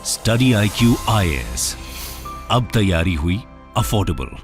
Study IQ IAS, अब तैयारी हुई अफोर्डेबल।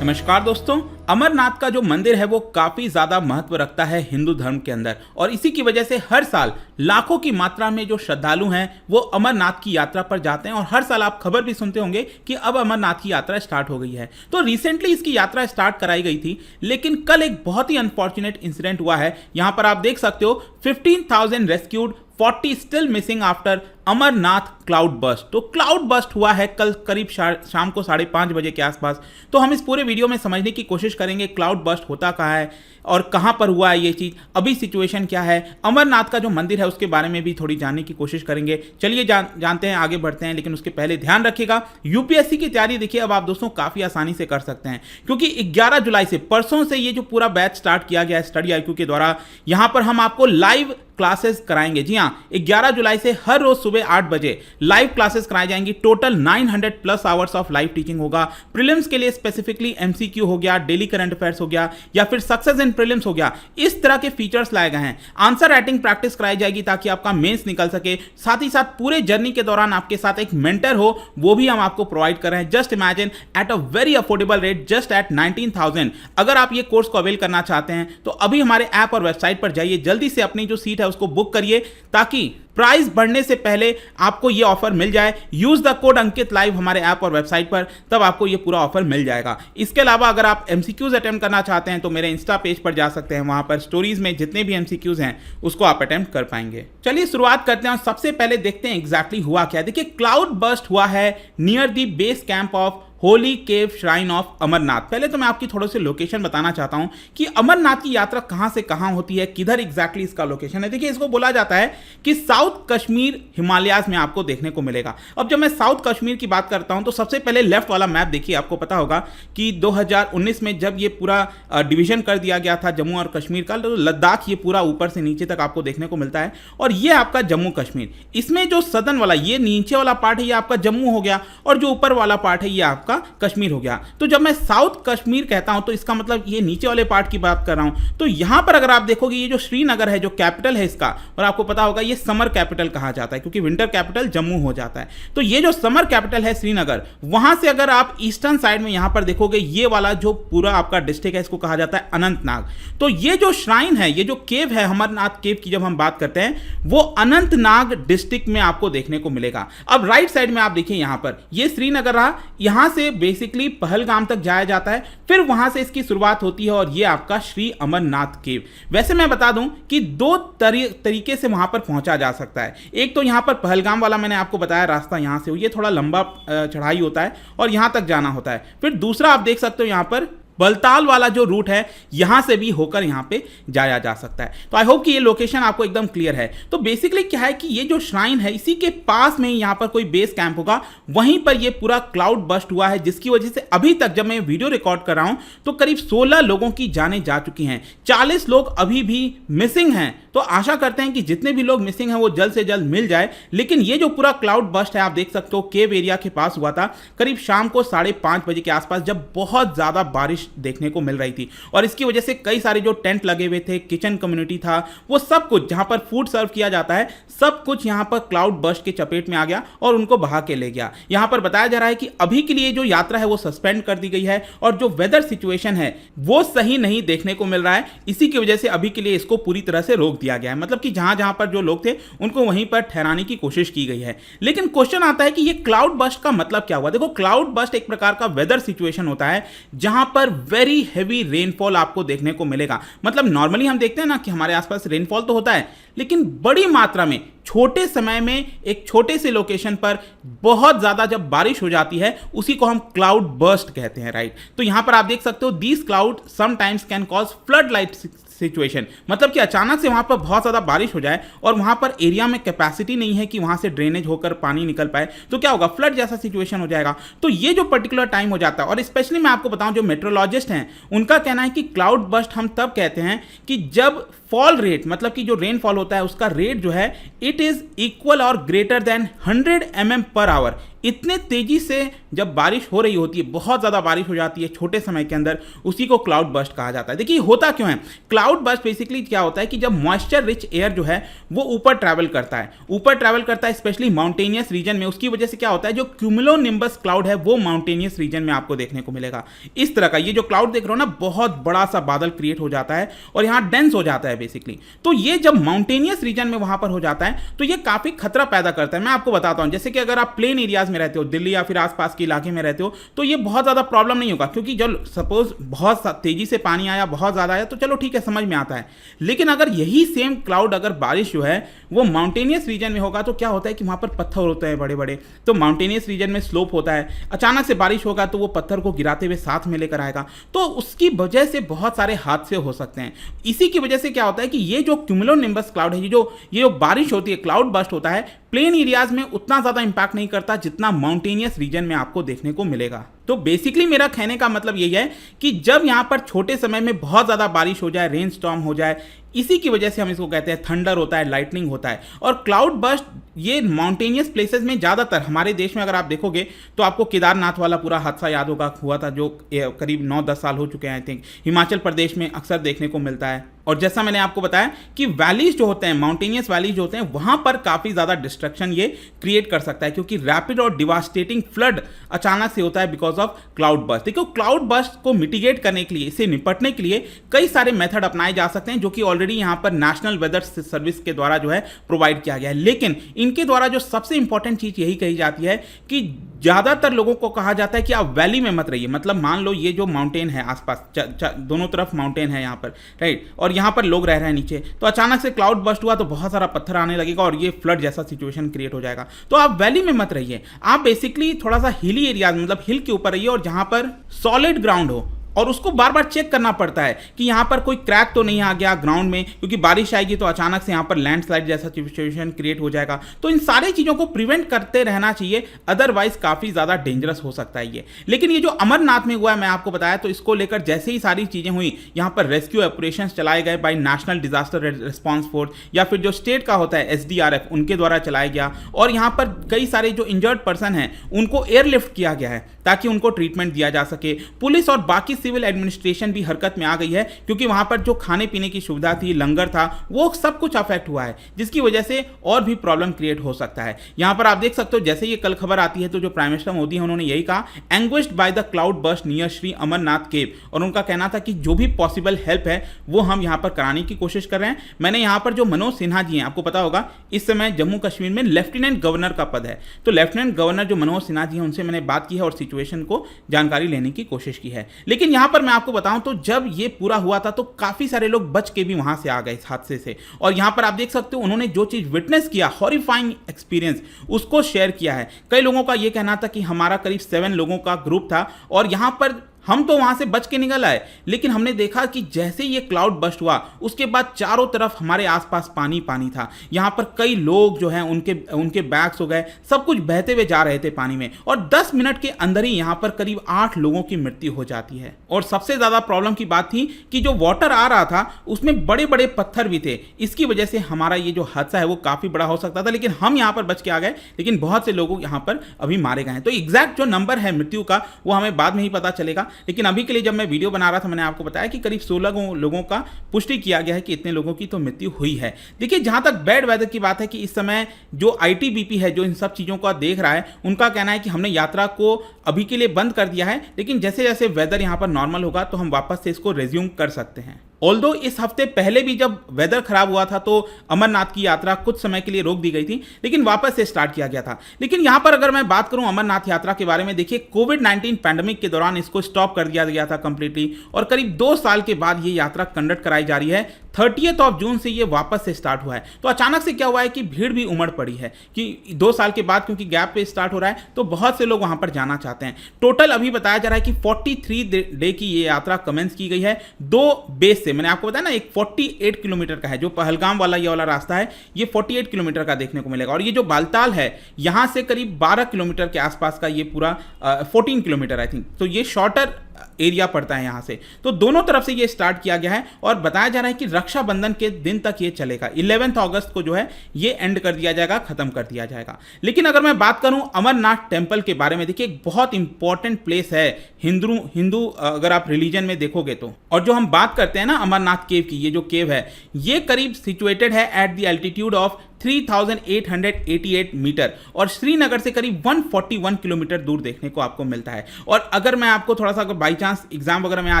नमस्कार दोस्तों, अमरनाथ का जो मंदिर है वो काफी ज्यादा महत्व रखता है हिंदू धर्म के अंदर, और इसी की वजह से हर साल लाखों की मात्रा में जो श्रद्धालु हैं वो अमरनाथ की यात्रा पर जाते हैं। और हर साल आप खबर भी सुनते होंगे कि अब अमरनाथ की यात्रा स्टार्ट हो गई है। तो रिसेंटली इसकी यात्रा स्टार्ट कराई गई थी, लेकिन कल एक बहुत ही अनफॉर्चुनेट इंसिडेंट हुआ है। यहां पर आप देख सकते हो 15,000 rescued, 40 still missing after Amarnath cloudburst. तो क्लाउड बस्ट हुआ है कल करीब शाम को 5:30 बजे के आसपास। तो हम इस पूरे वीडियो में समझने की कोशिश करेंगे क्लाउड बस्ट होता कहाँ है और कहाँ पर हुआ है ये चीज़, अभी सिचुएशन क्या है, अमरनाथ का जो मंदिर है उसके बारे में भी थोड़ी जानने की कोशिश करेंगे। चलिए जानते हैं, आगे बढ़ते हैं। लेकिन उसके पहले ध्यान रखिएगा, यूपीएससी की तैयारी देखिए अब आप दोस्तों काफ़ी आसानी से कर सकते हैं, क्योंकि 11 जुलाई से परसों से ये जो पूरा बैच स्टार्ट किया गया है स्टडी IQ के द्वारा, यहाँ पर हम आपको लाइव क्लासेस कराएंगे। जी हाँ, 11 जुलाई से हर रोज सुबह 8 बजे लाइव क्लासेस कराई जाएंगी। Total 900+ hours of live teaching होगा। प्रीलिम्स के लिए स्पेसिफिकली MCQ हो गया, डेली करंट अफेयर्स हो गया, या फिर सक्सेस इन प्रीलिम्स हो गया, इस तरह के फीचर्स लाए गए हैं। आंसर राइटिंग प्रैक्टिस कराई जाएगी ताकि आपका मेंस निकल सके। साथ ही साथ पूरे जर्नी के दौरान आपके साथ एक मेंटर हो, वो भी हम आपको प्रोवाइड कर रहे हैं। Just imagine, at a very affordable rate, just at 19,000। अगर आप ये कोर्स को अवेल करना चाहते हैं तो अभी हमारे ऐप और वेबसाइट पर जाइए, जल्दी से अपनी जो सीट है उसको बुक करिए ताकि प्राइस बढ़ने से पहले आपको ये ऑफर मिल जाए। Use the code Ankit live हमारे ऐप और वेबसाइट पर, तब आपको ये पूरा ऑफर मिल जाएगा। इसके अलावा अगर आप MCQs अटेम्प्ट करना चाहते हैं तो मेरे इंस्टा पेज पर जा सकते हैं, वहां पर स्टोरीज में जितने भी MCQs हैं उसको आप अटेम्प्ट कर पाएंगे। चलिए शुरुआत करते हैं और सबसे पहले देखते हैं एग्जैक्टली हुआ क्या। देखिए, क्लाउड बस्ट हुआ है near the base camp of holy cave shrine of Amarnath. पहले तो मैं आपकी थोड़ी सी लोकेशन बताना चाहता हूं कि अमरनाथ की यात्रा कहां से कहां होती है, किधर एग्जैक्टली इसका लोकेशन है। देखिए, इसको बोला जाता है कि साउथ कश्मीर हिमालयाज में आपको देखने को मिलेगा। अब जब मैं साउथ कश्मीर की बात करता हूं तो सबसे पहले लेफ्ट वाला मैप देखिए, आपको पता होगा कि 2019 में जब ये पूरा डिवीजन कर दिया गया था जम्मू और कश्मीर का, तो लद्दाख ये पूरा ऊपर से नीचे तक आपको देखने को मिलता है। और ये आपका जम्मू कश्मीर, इसमें जो सदर्न वाला ये नीचे वाला पार्ट है ये आपका जम्मू हो गया, और जो ऊपर वाला पार्ट है ये आपका कश्मीर हो गया। तो जब मैं साउथ कश्मीर कहता हूं तो इसका मतलब ये नीचे वाले पार्ट की बात कर रहा हूं। तो यहां पर अगर आप देखोगे ये जो श्रीनगर है जो कैपिटल है इसका, और आपको पता होगा ये समर कैपिटल कहा जाता है क्योंकि विंटर कैपिटल जम्मू हो जाता है। तो ये जो समर कैपिटल है श्रीनगर, वहां से अगर आप ईस्टर्न साइड में यहां पर देखोगे ये वाला जो पूरा आपका डिस्ट्रिक्ट है इसको कहा जाता है अनंतनाग। तो ये जो श्राइन है, ये जो केव है अमरनाथ केव की जब हम बात करते हैं वो अनंतनाग डिस्ट्रिक्ट में आपको देखने को मिलेगा। अब राइट साइड में आप देखिए यहां पर ये श्रीनगर रहा, यहां से बेसिकली पहलगाम तक जाया जाता है, फिर वहां से इसकी शुरुआत होती है और ये आपका श्री अमरनाथ केव। वैसे मैं बता दूं कि 2 तरीके से वहां पर पहुंचा जा सकता है। एक तो यहां पर पहलगाम वाला मैंने आपको बताया रास्ता, यहां से ये थोड़ा लंबा चढ़ाई होता है और यहां तक जाना होता है। फिर दूसरा आप देख सकते हो यहां पर बलताल वाला जो रूट है यहां से भी होकर यहां पे जाया जा सकता है। तो आई होप कि ये लोकेशन आपको एकदम क्लियर है। तो बेसिकली क्या है कि ये जो श्राइन है इसी के पास में ही यहां पर कोई बेस कैंप होगा, वहीं पर ये पूरा क्लाउड बस्ट हुआ है, जिसकी वजह से अभी तक जब मैं वीडियो रिकॉर्ड कर रहा हूं तो करीब 16 लोगों की जानें जा चुकी हैं, 40 लोग अभी भी मिसिंग हैं। तो आशा करते हैं कि जितने भी लोग मिसिंग हैं वो जल्द से जल्द मिल जाए। लेकिन ये जो पूरा क्लाउड बस्ट है आप देख सकते हो केव एरिया के पास हुआ था करीब शाम को 5:30 बजे के आसपास, जब बहुत ज्यादा बारिश देखने को मिल रही थी। और इसकी वजह से कई सारे जो टेंट लगे हुए थे, किचन कम्युनिटी था, वो सब कुछ जहां पर फूड सर्व किया जाता है सब कुछ यहां पर क्लाउड बस्ट के चपेट में आ गया और उनको बहा के ले गया। यहां पर बताया जा रहा है कि अभी के लिए जो यात्रा है वो सस्पेंड कर दी गई है और जो वेदर सिचुएशन है वो सही नहीं देखने को मिल रहा है। इसी की वजह से अभी के लिए इसको पूरी तरह से रोक दिया गया है, मतलब कि जहां जहां पर जो लोग थे उनको वहीं पर ठहराने की कोशिश की गई है। लेकिन क्वेश्चन आता है कि ये क्लाउड बस्ट का मतलब क्या हुआ। देखो, क्लाउड बस्ट एक प्रकार का वेदर सिचुएशन होता है जहां पर वेरी हेवी रेनफॉल आपको देखने को मिलेगा। मतलब नॉर्मली हम देखते हैं ना कि हमारे आसपास रेनफॉल तो होता है, लेकिन बड़ी मात्रा में छोटे समय में एक छोटे से लोकेशन पर बहुत ज्यादा जब बारिश हो जाती है उसी को हम क्लाउड बर्स्ट कहते हैं, राइट। तो यहां पर आप देख सकते हो these cloud sometimes can cause flood like situation, मतलब कि अचानक से वहां पर बहुत ज्यादा बारिश हो जाए और वहां पर एरिया में कैपेसिटी नहीं है कि वहां से ड्रेनेज होकर पानी निकल पाए, तो क्या होगा, फ्लड जैसा सिचुएशन हो जाएगा। तो ये जो पर्टिकुलर टाइम हो जाता है, और स्पेशली मैं आपको बताऊं जो मेट्रोलॉजिस्ट हैं उनका कहना है कि क्लाउड बस्ट हम तब कहते हैं कि जब फॉल रेट, मतलब कि जो रेनफॉल होता है उसका रेट जो है इट इज इक्वल और greater than 100 mm per hour। इतने तेजी से जब बारिश हो रही होती है, बहुत ज़्यादा बारिश हो जाती है छोटे समय के अंदर, उसी को क्लाउड बर्स्ट कहा जाता है। देखिए होता क्यों है, क्लाउड बर्स्ट बेसिकली क्या होता है कि जब मॉइस्चर रिच एयर जो है वो ऊपर ट्रैवल करता है स्पेशली माउंटेनियस रीजन में। उसकी वजह से क्या होता है, जो क्यूमुलोनिम्बस क्लाउड है वो माउंटेनियस रीजन में आपको देखने को मिलेगा। इस तरह का ये जो क्लाउड देख रहे हो ना, बहुत बड़ा सा बादल क्रिएट हो जाता है और यहाँ डेंस हो जाता है बेसिकली। तो ये जब माउंटेनियस रीजन में वहां पर हो जाता है तो ये काफी खतरा पैदा करता है। मैं आपको बताता हूं, जैसे कि अगर आप प्लेन एरियाज में रहते हो, दिल्ली या फिर आसपास के इलाके में रहते हो, तो ये बहुत ज्यादा प्रॉब्लम नहीं होगा, क्योंकि जब सपोज बहुत तेजी से पानी आया, बहुत ज्यादा आया, तो चलो ठीक है, समझ में आता है। लेकिन अगर यही सेम क्लाउड अगर बारिश जो है वो माउंटेनियस रीजन में होगा तो क्या होता है कि वहां पर पत्थर होते हैं बड़े बड़े, तो माउंटेनियस रीजन में स्लोप होता है, अचानक से बारिश होगा तो वो पत्थर को गिराते हुए साथ में लेकर आएगा, तो उसकी वजह से बहुत सारे हादसे हो सकते हैं। इसी की वजह से क्या होता है कि ये जो क्यूमुलोनिम्बस क्लाउड है, ये जो बारिश होती है, क्लाउड बर्स्ट होता है, प्लेन एरियाज में उतना ज्यादा इंपैक्ट नहीं करता जितना माउंटेनियस रीजन में आपको देखने को मिलेगा। तो बेसिकली मेरा कहने का मतलब यही है कि जब यहां पर छोटे समय में बहुत ज्यादा बारिश हो जाए, रेन स्टॉर्म हो जाए, इसी की वजह से हम इसको कहते हैं थंडर होता है, लाइटनिंग होता है। और क्लाउड बर्स्ट ये माउंटेनियस प्लेसेस में ज्यादातर, हमारे देश में अगर आप देखोगे तो आपको केदारनाथ वाला पूरा हादसा याद होगा, हुआ था, जो करीब 9-10 साल हो चुके हैं आई थिंक। हिमाचल प्रदेश में अक्सर देखने को मिलता है। और जैसा मैंने आपको बताया कि वैलीज जो होते हैं, माउंटेनियस वैलीज जो होते हैं, वहां पर काफी ज्यादा डिस्ट्रक्शन ये क्रिएट कर सकता है, क्योंकि रैपिड और डिवास्टेटिंग फ्लड अचानक से होता है बिकॉज ऑफ क्लाउड बर्स्ट। देखो क्लाउड बर्स्ट को मिटिगेट करने के लिए, इससे निपटने के लिए कई सारे मेथड अपनाए जा सकते हैं, जो कि ऑलरेडी यहां पर नेशनल वेदर सर्विस के द्वारा जो है प्रोवाइड किया गया है। लेकिन इनके द्वारा जो सबसे इंपॉर्टेंट चीज यही कही जाती है कि ज्यादातर लोगों को कहा जाता है कि आप वैली में मत रहिए। मतलब मान लो ये जो माउंटेन है आसपास, दोनों तरफ माउंटेन है यहाँ पर, राइट, और यहाँ पर लोग रह रहे हैं नीचे, तो अचानक से क्लाउड बर्स्ट हुआ तो बहुत सारा पत्थर आने लगेगा और ये फ्लड जैसा सिचुएशन क्रिएट हो जाएगा। तो आप वैली में मत रहिए, आप बेसिकली थोड़ा सा हिली एरिया, मतलब हिल के ऊपर रहिए, और जहां पर सॉलिड ग्राउंड हो, और उसको बार बार चेक करना पड़ता है कि यहाँ पर कोई क्रैक तो नहीं आ गया ग्राउंड में, क्योंकि बारिश आएगी तो अचानक से यहाँ पर लैंडस्लाइड जैसा सिचुएशन क्रिएट हो जाएगा। तो इन सारी चीज़ों को प्रिवेंट करते रहना चाहिए, अदरवाइज काफ़ी ज़्यादा डेंजरस हो सकता है ये। लेकिन ये जो अमरनाथ में हुआ है, मैं आपको बताया, तो इसको लेकर जैसे ही सारी चीज़ें हुई, यहाँ पर रेस्क्यू ऑपरेशंस चलाए गए by National Disaster Response Force, या फिर जो स्टेट का होता है SDRF, उनके द्वारा चलाया गया। और यहाँ पर कई सारे जो इंजर्ड पर्सन हैं उनको एयरलिफ्ट किया गया है ताकि उनको ट्रीटमेंट दिया जा सके। पुलिस और बाकी सिविल एडमिनिस्ट्रेशन भी हरकत में आ गई है, क्योंकि वहां पर जो खाने पीने की सुविधा थी, लंगर था, वो सब कुछ अफेक्ट हुआ है, जिसकी वजह से और भी प्रॉब्लम क्रिएट हो सकता है। यहां पर आप देख सकते हो, जैसे ये कल खबर आती है तो जो प्राइम मिनिस्टर मोदी है उन्होंने यही कहा, anguished by the cloud burst near Shri Amarnath cave, और उनका कहना था कि जो भी पॉसिबल हेल्प है वो हम यहां पर कराने की कोशिश कर रहे हैं। मैंने यहां पर जो मनोज सिन्हा जी हैं, आपको पता होगा इस समय जम्मू कश्मीर में लेफ्टिनेंट गवर्नर का पद है, तो लेफ्टिनेंट गवर्नर जो मनोज सिन्हा जी हैं उनसे मैंने बात की है और सिचुएशन को जानकारी लेने की कोशिश की है। लेकिन यहां पर मैं आपको बताऊं तो जब ये पूरा हुआ था तो काफी सारे लोग बच के भी वहां से आ गए इस हादसे से, और यहां पर आप देख सकते हो उन्होंने जो चीज विटनेस किया, हॉरिफाइंग एक्सपीरियंस, उसको शेयर किया है। कई लोगों का ये कहना था कि हमारा करीब 7 लोगों का ग्रुप था और यहां पर हम तो वहां से बच के निकल आए, लेकिन हमने देखा कि जैसे ये क्लाउड बर्स्ट हुआ उसके बाद चारों तरफ हमारे आसपास पानी पानी था। यहां पर कई लोग जो हैं उनके बैग्स हो गए, सब कुछ बहते हुए जा रहे थे पानी में, और 10 मिनट के अंदर ही यहां पर करीब 8 लोगों की मृत्यु हो जाती है। और सबसे ज्यादा प्रॉब्लम की बात थी कि जो वाटर आ रहा था उसमें बड़े बड़े पत्थर भी थे, इसकी वजह से हमारा ये जो हादसा है वो काफी बड़ा हो सकता था, लेकिन हम यहां पर बच के आ गए। लेकिन बहुत से लोग यहां पर अभी मारे गए हैं, तो एग्जैक्ट जो नंबर है मृत्यु का वो हमें बाद में ही पता चलेगा। लेकिन अभी के लिए जब मैं वीडियो बना रहा था मैंने आपको बताया कि करीब 16 लोगों का पुष्टि किया गया है कि इतने लोगों की तो मृत्यु हुई है। देखिए जहां तक बैड वेदर की बात है कि इस समय जो ITBP है जो इन सब चीजों को देख रहा है, उनका कहना है कि हमने यात्रा को अभी के लिए बंद कर दिया है, लेकिन जैसे जैसे वेदर यहां पर नॉर्मल होगा तो हम वापस से इसको रिज्यूम कर सकते हैं। ऑल्दो इस हफ्ते पहले भी जब वेदर खराब हुआ था तो अमरनाथ की यात्रा कुछ समय के लिए रोक दी गई थी, लेकिन वापस से स्टार्ट किया गया था। लेकिन यहां पर अगर मैं बात करूं अमरनाथ यात्रा के बारे में, देखिए कोविड-19 पैंडेमिक के दौरान इसको स्टॉप कर दिया गया था कंप्लीटली, और करीब 2 साल के बाद ये यात्रा कंडक्ट कराई जा रही है। 30 जून से ये वापस से स्टार्ट हुआ है। तो अचानक से क्या हुआ है कि भीड़ भी उमड़ पड़ी है कि 2 साल के बाद क्योंकि गैप पे स्टार्ट हो रहा है तो बहुत से लोग वहां पर जाना चाहते हैं। टोटल अभी बताया जा रहा है कि 43 डे की ये यात्रा कमेंस की गई है 2 बेस से। मैंने आपको बताया ना, एक 48 किलोमीटर का है, जो पहलगाम वाला ये वाला रास्ता है ये 48 किलोमीटर का देखने को मिलेगा, और ये जो बालताल है यहां से करीब 12 किलोमीटर के आसपास का ये पूरा 14 किलोमीटर आई थिंक, तो ये शॉर्टर एरिया पड़ता है यहां से। तो दोनों तरफ से ये स्टार्ट किया गया है, और बताया जा रहा है कि रक्षाबंधन के दिन तक ये चलेगा। 11 अगस्त को जो है ये एंड कर दिया जाएगा, खत्म कर दिया जाएगा। लेकिन अगर मैं बात करूं अमरनाथ टेम्पल के बारे में, देखिए एक बहुत इंपॉर्टेंट प्लेस है हिंदू अगर आप रिलीजन में देखोगे तो। और जो हम बात करते हैं ना अमरनाथ केव की, ये जो केव है ये करीब सिचुएटेड है at the altitude of 3888 metre और श्रीनगर से करीब 141 किलोमीटर दूर देखने को आपको मिलता है। और अगर मैं आपको थोड़ा सा बाई चांस एग्जाम वगैरह में आ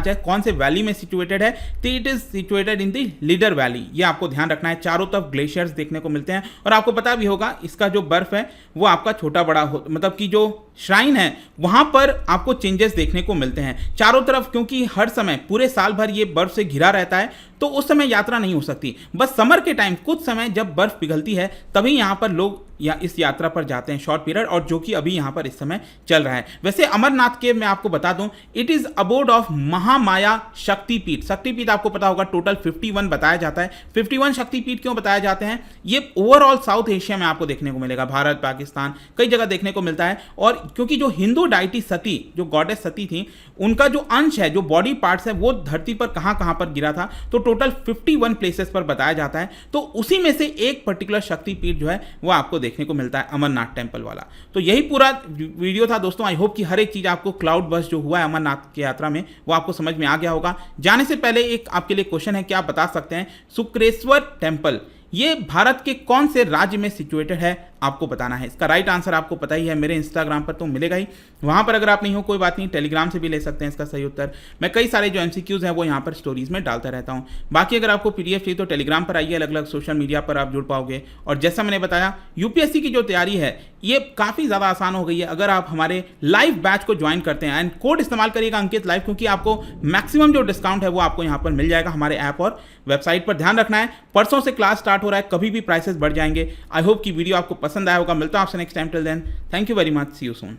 जाए कौन से वैली में सिचुएटेड है, तो it is situated in the leader valley. ये आपको ध्यान रखना है। चारों तरफ ग्लेशियर्स देखने को मिलते हैं और आपको पता भी होगा इसका जो बर्फ है वो आपका छोटा बड़ा मतलब कि जो श्राइन है वहां पर आपको चेंजेस देखने को मिलते हैं चारों तरफ, क्योंकि हर समय पूरे साल भर ये बर्फ से घिरा रहता है तो उस समय यात्रा नहीं हो सकती। बस समर के टाइम कुछ समय जब बर्फ पिघलती है तभी यहाँ पर लोग या इस यात्रा पर जाते हैं शॉर्ट पीरियड, और जो कि अभी यहाँ पर इस समय चल रहा है। वैसे अमरनाथ केव मैं आपको बता दूं it is abode of Mahamaya Shaktipeeth. Shaktipeeth आपको पता होगा टोटल 51 बताया जाता है। 51 शक्तिपीठ क्यों बताए जाते हैं? ये ओवरऑल साउथ एशिया में आपको देखने को मिलेगा, भारत पाकिस्तान कई जगह देखने को मिलता है। और क्योंकि जो हिंदू डाइटी सती, जो गॉडेस सती थी, उनका जो अंश है, जो बॉडी पार्ट्स है वो धरती पर कहां पर गिरा था, तो टोटल 51 प्लेसेस पर बताया जाता है। तो उसी में से एक पर्टिकुलर शक्तिपीठ जो है वो आपको देखने को मिलता है, अमरनाथ टेम्पल वाला। तो यही पूरा वीडियो था दोस्तों। आई होप कि हर एक चीज आपको क्लाउड बस्ट जो हुआ है अमरनाथ की यात्रा में वो आपको समझ में आ गया होगा। जाने से पहले एक आपके लिए क्वेश्चन है, क्या आप बता सकते हैं शुक्रेश्वर टेम्पल ये भारत के कौन से राज्य में सिचुएटेड है? आपको बताना है। इसका राइट आंसर आपको पता ही है, मेरे इंस्टाग्राम पर तो मिलेगा ही। वहां पर अगर आप नहीं हो कोई बात नहीं, टेलीग्राम से भी ले सकते हैं इसका सही उत्तर। मैं कई सारे जो एमसीक्यूज हैं वो यहाँ पर स्टोरीज में डालता रहता हूँ। बाकी अगर आपको पीडीएफ चाहिए तो टेलीग्राम पर आइए, अलग अलग सोशल मीडिया पर आप जुड़ पाओगे। और जैसा मैंने बताया यूपीएससी की जो तैयारी है ये काफ़ी ज़्यादा आसान हो गई है अगर आप हमारे लाइव बैच को ज्वाइन करते हैं। एंड कोड इस्तेमाल करिएगा अंकित लाइव, क्योंकि आपको मैक्सिमम जो डिस्काउंट है वो आपको यहाँ पर मिल जाएगा हमारे ऐप और वेबसाइट पर। ध्यान रखना है परसों से क्लास स्टार्ट हो रहा है, कभी भी प्राइसेस बढ़ जाएंगे। आई होप कि वीडियो आपको पसंद आया होगा। मिलता हूं आपसे next time. Till then thank you very much, see you soon.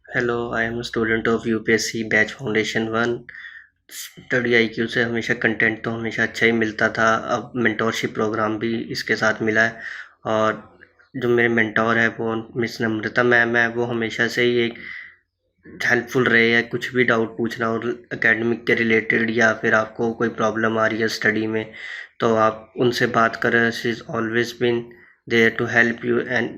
Hello, I am student of UPSC batch foundation 1। Study IQ से हमेशा कंटेंट तो हमेशा अच्छा ही मिलता था, अब मेंटोरशिप प्रोग्राम भी इसके साथ मिला है। और जो मेरे मेंटोर है वो मिस नम्रता मैम है, वो हमेशा से ही एक हेल्पफुल रहे हैं। कुछ भी डाउट पूछना और एकेडमिक के रिलेटेड या फिर आपको कोई प्रॉब्लम आ रही है स्टडी में तो आप उनसे बात करें। She is always been there to help you and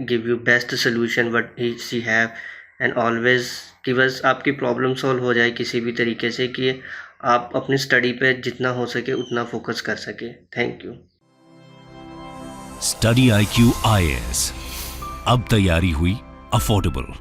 give you best solution what she have and always give us आपकी प्रॉब्लम सॉल्व हो जाए किसी भी तरीके से कि आप अपनी स्टडी पे जितना हो सके उतना फोकस कर सके। Thank you. Study IQ IAS, अब तैयारी हुई अफोर्डेबल।